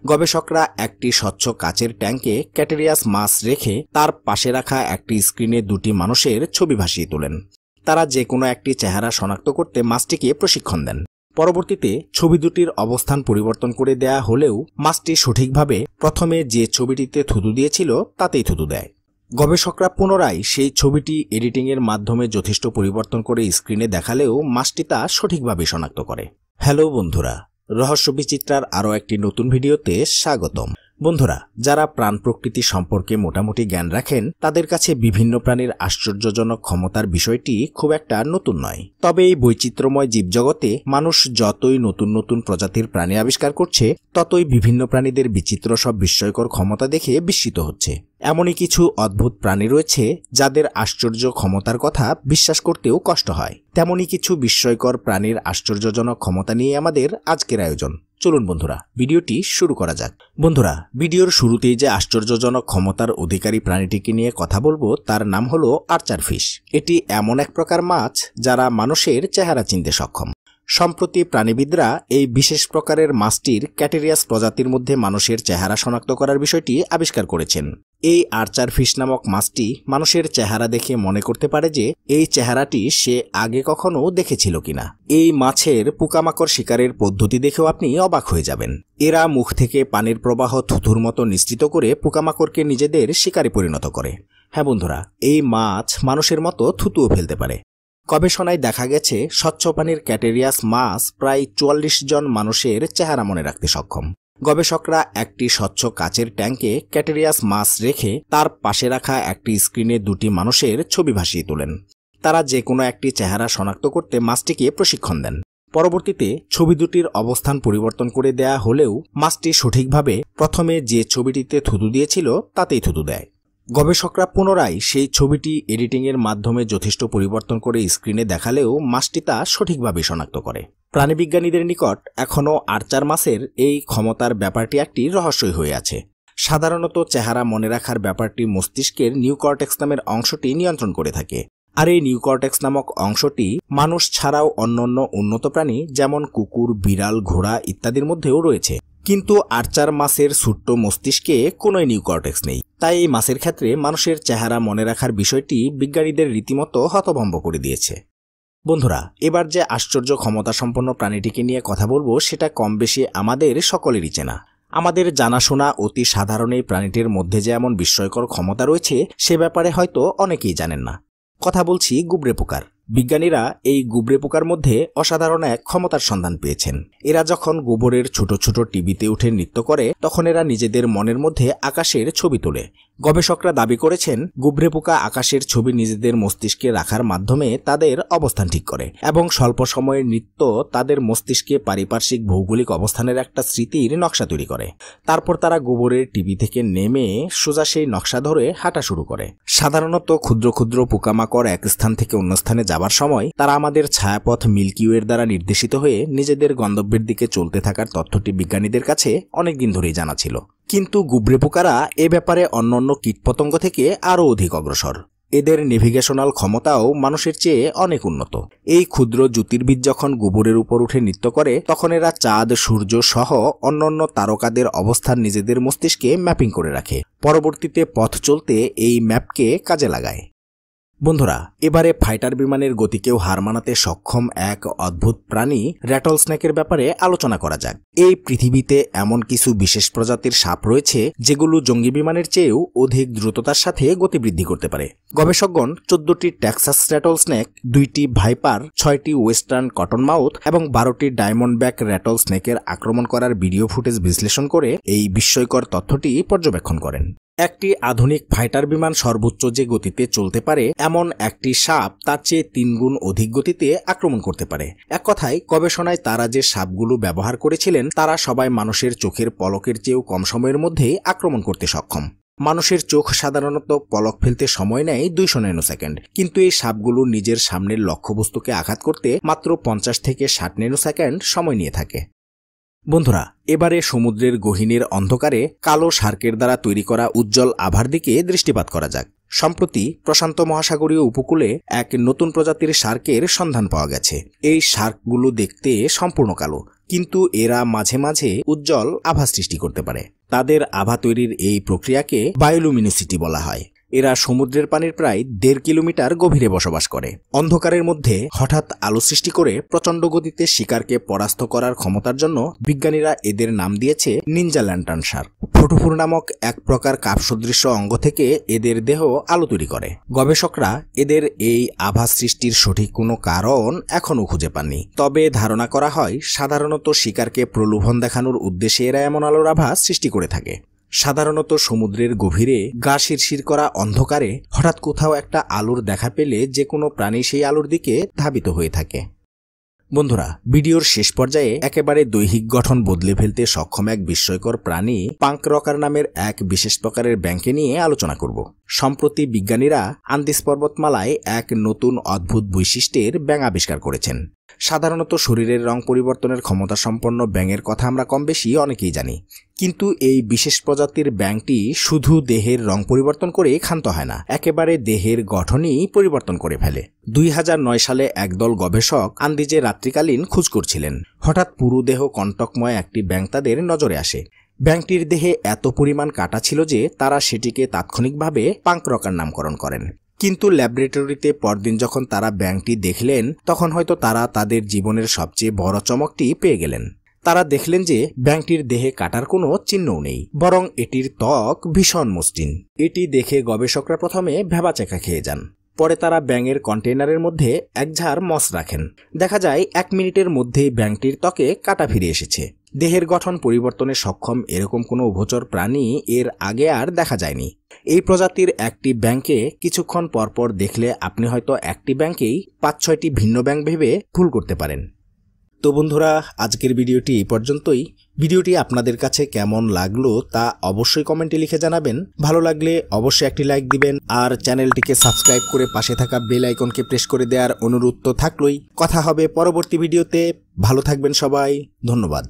গবেষকরা একটি স্বচ্ছ কাচের ট্যাঙ্কে ক্যাটেরিয়াস মাছ রেখে তার পাশে রাখা একটি স্ক্রিনে দুটি মানুষের ছবি ভাসিয়ে তোলেন। তারা যে কোনো একটি চেহারা শনাক্ত করতে মাছটিকে প্রশিক্ষণ দেন। পরবর্তীতে ছবি দুটির অবস্থান পরিবর্তন করে দেয়া হলেও মাছটি সঠিকভাবে প্রথমে যে ছবিটিতে থুতু দিয়েছিল তাতেই থুতু দেয়। গবেষকরা পুনরায় সেই ছবিটি এডিটিংয়ের মাধ্যমে যথেষ্ট পরিবর্তন করে স্ক্রিনে দেখালেও মাছটি তা সঠিকভাবে শনাক্ত করে। হ্যালো বন্ধুরা, রহস্য বিচিত্রার আরও একটি নতুন ভিডিওতে স্বাগতম। বন্ধুরা, যারা প্রাণ প্রকৃতি সম্পর্কে মোটামুটি জ্ঞান রাখেন তাদের কাছে বিভিন্ন প্রাণীর আশ্চর্যজনক ক্ষমতার বিষয়টি খুব একটা নতুন নয়। তবে এই বৈচিত্র্যময় জীবজগতে মানুষ যতই নতুন নতুন প্রজাতির প্রাণী আবিষ্কার করছে ততই বিভিন্ন প্রাণীদের বিচিত্র সব বিস্ময়কর ক্ষমতা দেখে বিস্মিত হচ্ছে। এমনই কিছু অদ্ভুত প্রাণী রয়েছে যাদের আশ্চর্য ক্ষমতার কথা বিশ্বাস করতেও কষ্ট হয়। তেমনই কিছু বিস্ময়কর প্রাণীর আশ্চর্যজনক ক্ষমতা নিয়ে আমাদের আজকের আয়োজন। চলুন বন্ধুরা, ভিডিওটি শুরু করা যাক। বন্ধুরা, ভিডিওর শুরুতেই যে আশ্চর্যজনক ক্ষমতার অধিকারী প্রাণীটিকে নিয়ে কথা বলবো তার নাম হলো আর্চার ফিশ। এটি এমন এক প্রকার মাছ যারা মানুষের চেহারা চিনতে সক্ষম। সম্প্রতি প্রাণীবিদরা এই বিশেষ প্রকারের মাছটির ক্যাটেরিয়াস প্রজাতির মধ্যে মানুষের চেহারা শনাক্ত করার বিষয়টি আবিষ্কার করেছেন। এই আর্চার ফিশ নামক মাছটি মানুষের চেহারা দেখে মনে করতে পারে যে এই চেহারাটি সে আগে কখনো দেখেছিল কিনা। এই মাছের পোকামাকড় শিকারের পদ্ধতি দেখেও আপনি অবাক হয়ে যাবেন। এরা মুখ থেকে পানির প্রবাহ থুথুর মতো নিশ্চিত করে পোকামাকড়কে নিজেদের শিকারে পরিণত করে। হ্যাঁ বন্ধুরা, এই মাছ মানুষের মতো থুতুও ফেলতে পারে। গবেষণায় দেখা গেছে স্বচ্ছ পানির ক্যাটেরিয়াস মাছ প্রায় 44 জন মানুষের চেহারা মনে রাখতে সক্ষম। গবেষকরা একটি স্বচ্ছ কাচের ট্যাঙ্কে ক্যাটেরিয়াস মাছ রেখে তার পাশে রাখা একটি স্ক্রিনে দুটি মানুষের ছবি ভাসিয়ে তোলেন। তারা যে কোনো একটি চেহারা শনাক্ত করতে মাছটিকে প্রশিক্ষণ দেন। পরবর্তীতে ছবি দুটির অবস্থান পরিবর্তন করে দেয়া হলেও মাছটি সঠিকভাবে প্রথমে যে ছবিটিতে থুতু দিয়েছিল তাতেই থুতু দেয়। গবেষকরা পুনরায় সেই ছবিটি এডিটিংয়ের মাধ্যমে যথেষ্ট পরিবর্তন করে স্ক্রিনে দেখালেও মাছটি তা সঠিকভাবে শনাক্ত করে। প্রাণীবিজ্ঞানীদের নিকট এখনও আর্চার মাছের এই ক্ষমতার ব্যাপারটি একটি রহস্যই হয়ে আছে। সাধারণত চেহারা মনে রাখার ব্যাপারটি মস্তিষ্কের নিউকর্টেক্স নামের অংশটি নিয়ন্ত্রণ করে থাকে। আর এই নিউকর্টেক্স নামক অংশটি মানুষ ছাড়াও অন্যান্য উন্নত প্রাণী যেমন কুকুর, বিড়াল, ঘোড়া ইত্যাদির মধ্যেও রয়েছে। কিন্তু আর্চার মাছের ছোট্ট মস্তিষ্কে কোনোই নিউকর্টেক্স নেই। তাই এই মাছের ক্ষেত্রে মানুষের চেহারা মনে রাখার বিষয়টি বিজ্ঞানীদের রীতিমতো হতভম্ব করে দিয়েছে। বন্ধুরা, এবার যে আশ্চর্য ক্ষমতা সম্পন্ন প্রাণীটিকে নিয়ে কথা বলবো সেটা কম বেশি আমাদের সকলেরই চেনা। আমাদের জানাশোনা অতি সাধারণ এই প্রাণীটির মধ্যে যে এমন বিস্ময়কর ক্ষমতা রয়েছে সে ব্যাপারে হয়তো অনেকেই জানেন না। কথা বলছি গুবরে পোকার। বিজ্ঞানীরা এই গুবরে পোকার মধ্যে অসাধারণ এক ক্ষমতার সন্ধান পেয়েছেন। এরা যখন গোবরের ছোট ছোট টিভিতে উঠে নৃত্য করে তখন এরা নিজেদের মনের মধ্যে আকাশের ছবি তোলে। গবেষকরা দাবি করেছেন গুবরে পোকা আকাশের ছবি নিজেদের মস্তিষ্কে রাখার মাধ্যমে তাদের অবস্থান ঠিক করে এবং স্বল্প সময়ের নৃত্য তাদের মস্তিষ্কে পারিপার্শ্বিক ভৌগোলিক অবস্থানের একটা স্মৃতির নকশা তৈরি করে। তারপর তারা গোবরের টিভি থেকে নেমে সোজা সেই নকশা ধরে হাঁটা শুরু করে। সাধারণত ক্ষুদ্র ক্ষুদ্র পোকামাকড় এক স্থান থেকে অন্য স্থানে যাবার সময় তারা আমাদের ছায়াপথ মিল্কি ওয়ের দ্বারা নির্দেশিত হয়ে নিজেদের গন্তব্যের দিকে চলতে থাকার তথ্যটি বিজ্ঞানীদের কাছে অনেকদিন ধরেই জানা ছিল। কিন্তু গুবরে পোকারা এ ব্যাপারে অন্যান্য কীটপতঙ্গ থেকে আরও অধিক অগ্রসর। এদের নেভিগেশনাল ক্ষমতাও মানুষের চেয়ে অনেক উন্নত। এই ক্ষুদ্র জ্যোতির্বিদ যখন গোবরের উপর উঠে নৃত্য করে তখন এরা চাঁদ, সূর্য সহ অন্যান্য তারকাদের অবস্থান নিজেদের মস্তিষ্কে ম্যাপিং করে রাখে। পরবর্তীতে পথ চলতে এই ম্যাপকে কাজে লাগায়। বন্ধুরা, এবারে ফাইটার বিমানের গতিকেও হার মানাতে সক্ষম এক অদ্ভুত প্রাণী র্যাটল স্নেকের ব্যাপারে আলোচনা করা যাক। এই পৃথিবীতে এমন কিছু বিশেষ প্রজাতির সাপ রয়েছে যেগুলো জঙ্গি বিমানের চেয়েও অধিক দ্রুততার সাথে গতি বৃদ্ধি করতে পারে। গবেষকগণ 14টি টেক্সাস র্যাটল স্নেক, 2টি ভাইপার, 6টি ওয়েস্টার্ন কটনমাউথ এবং 12টি ডায়মন্ডব্যাক র্যাটল স্নেকের আক্রমণ করার ভিডিও ফুটেজ বিশ্লেষণ করে এই বিস্ময়কর তথ্যটি পর্যবেক্ষণ করেন। একটি আধুনিক ফাইটার বিমান সর্বোচ্চ যে গতিতে চলতে পারে এমন একটি সাপ তার চেয়ে 3 গুণ অধিক গতিতে আক্রমণ করতে পারে। এক কথায় গবেষণায় তারা যে সাপগুলো ব্যবহার করেছিলেন তারা সবাই মানুষের চোখের পলকের চেয়েও কম সময়ের মধ্যেই আক্রমণ করতে সক্ষম। মানুষের চোখ সাধারণত পলক ফেলতে সময় নেয় 200 ন্যানোসেকেন্ড, কিন্তু এই সাপগুলো নিজের সামনের লক্ষ্যবস্তুকে আঘাত করতে মাত্র 50 থেকে 60 ন্যানোসেকেন্ড সময় নিয়ে থাকে। বন্ধুরা, এবারে সমুদ্রের গহীনের অন্ধকারে কালো শার্কের দ্বারা তৈরি করা উজ্জ্বল আভার দিকে দৃষ্টিপাত করা যাক। সম্প্রতি প্রশান্ত মহাসাগরীয় উপকূলে এক নতুন প্রজাতির শার্কের সন্ধান পাওয়া গেছে। এই শার্কগুলো দেখতে সম্পূর্ণ কালো, কিন্তু এরা মাঝে মাঝে উজ্জ্বল আভা সৃষ্টি করতে পারে। তাদের আভা তৈরির এই প্রক্রিয়াকে বায়োলুমিনিসিটি বলা হয়। এরা সমুদ্রের পানির প্রায় 1.5 কিলোমিটার গভীরে বসবাস করে। অন্ধকারের মধ্যে হঠাৎ আলো সৃষ্টি করে প্রচণ্ড গতিতে শিকারকে পরাস্ত করার ক্ষমতার জন্য বিজ্ঞানীরা এদের নাম দিয়েছে নিনজা ল্যান্টার্ন শার্ক। ফটোফোর নামক এক প্রকার কাপসদৃশ্য অঙ্গ থেকে এদের দেহ আলো তৈরি করে। গবেষকরা এদের এই আভা সৃষ্টির সঠিক কোনো কারণ এখনও খুঁজে পাননি। তবে ধারণা করা হয় সাধারণত শিকারকে প্রলোভন দেখানোর উদ্দেশ্যে এরা এমন আলোর আভা সৃষ্টি করে থাকে। সাধারণত সমুদ্রের গভীরে গা শিরশির করা অন্ধকারে হঠাৎ কোথাও একটা আলোর দেখা পেলে যে কোনো প্রাণী সেই আলোর দিকে ধাবিত হয়ে থাকে। বন্ধুরা, ভিডিওর শেষ পর্যায়ে একেবারে দৈহিক গঠন বদলে ফেলতে সক্ষম এক বিস্ময়কর প্রাণী পাঙ্ক রকার নামের এক বিশেষ প্রকারের ব্যাঙকে নিয়ে আলোচনা করব। সম্প্রতি বিজ্ঞানীরা আন্দিজ পর্বতমালায় এক নতুন অদ্ভুত বৈশিষ্ট্যের ব্যাঙ আবিষ্কার করেছেন। সাধারণত শরীরের রং পরিবর্তনের ক্ষমতা সম্পন্ন ব্যাঙের কথা আমরা কম বেশি অনেকেই জানি, কিন্তু এই বিশেষ প্রজাতির ব্যাঙটি শুধু দেহের রং পরিবর্তন করে ক্ষান্ত হয় না, একেবারে দেহের গঠনই পরিবর্তন করে ফেলে। 2009 সালে একদল গবেষক আন্দিজে রাত্রিকালীন খোঁজ করছিলেন। হঠাৎ পুরো দেহ কণ্টকময় একটি ব্যাঙ তাদের নজরে আসে। ব্যাঙটির দেহে এত পরিমাণ কাটা ছিল যে তারা সেটিকে তাৎক্ষণিকভাবে পাঙ্ক রকার নামকরণ করেন। কিন্তু ল্যাবরেটরিতে পরদিন যখন তারা ব্যাঙটি দেখলেন, তখন হয়তো তারা তাদের জীবনের সবচেয়ে বড় চমকটি পেয়ে গেলেন। তারা দেখলেন যে ব্যাঙটির দেহে কাটার কোনো চিহ্নও নেই, বরং এটির ত্বক ভীষণ মসৃণ। এটি দেখে গবেষকরা প্রথমে ভ্যাবাচ্যাকা খেয়ে যান। পরে তারা ব্যাঙের কন্টেইনারের মধ্যে এক ঝাড় মস রাখেন। দেখা যায় 1 মিনিটের মধ্যেই ব্যাঙটির ত্বকে কাটা ফিরে এসেছে। দেহের গঠন পরিবর্তনে সক্ষম এরকম কোনো উভচর প্রাণী এর আগে আর দেখা যায়নি। এই প্রজাতির একটি ব্যাঙকে কিছুক্ষণ পরপর দেখলে আপনি হয়তো একটি ব্যাঙকেই 5-6টি ভিন্ন ব্যাঙ ভেবে ভুল করতে পারেন। তো বন্ধুরা, আজকের ভিডিওটি এই পর্যন্তই। ভিডিওটি আপনাদের কাছে কেমন লাগলো তা অবশ্যই কমেন্টে লিখে জানাবেন। ভালো লাগলে অবশ্যই একটি লাইক দিবেন, আর চ্যানেলটিকে সাবস্ক্রাইব করে পাশে থাকা বেল আইকনকে প্রেস করে দেওয়ার অনুরোধ তো থাকলোই। কথা হবে পরবর্তী ভিডিওতে। ভালো থাকবেন সবাই, ধন্যবাদ।